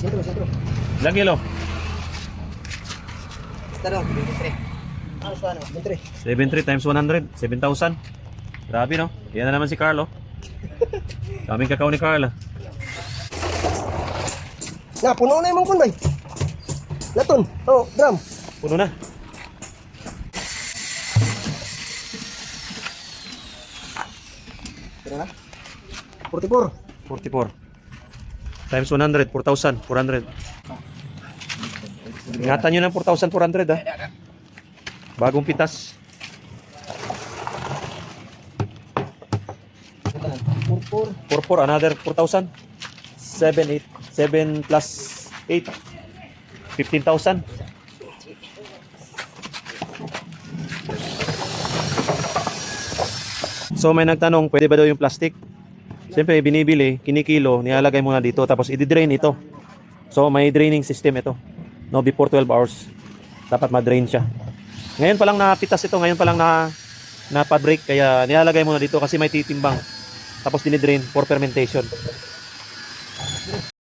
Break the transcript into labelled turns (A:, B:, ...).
A: Sentro, sentro.
B: Ilang kilo?
A: Basta lang, 23. Ano sa ano? 23.
B: 73 times 100, 7,000. Grabe no? Yan na naman si Carlo. Daming kakao ni Carl.
A: Na, puno na yung mangkon, bay. Laton. Oh, drum.
B: Puno na.
A: Tira na. 44.
B: 44 times 100, 4,400. Ingatan nyo ng 4,400 ha. Bagong pitas. 44, another 4,000. 7 plus 8, 15,000. So may nagtanong, pwede ba daw yung plastic? Siyempre, binibili, kinikilo, nilalagay muna dito, tapos i-drain ito. So may draining system ito. No, before 12 hours, dapat ma-drain siya. Ngayon pa lang napitas ito, ngayon pa lang na-break, kaya nilalagay muna dito kasi may titimbang. Tapos dinidrain for fermentation.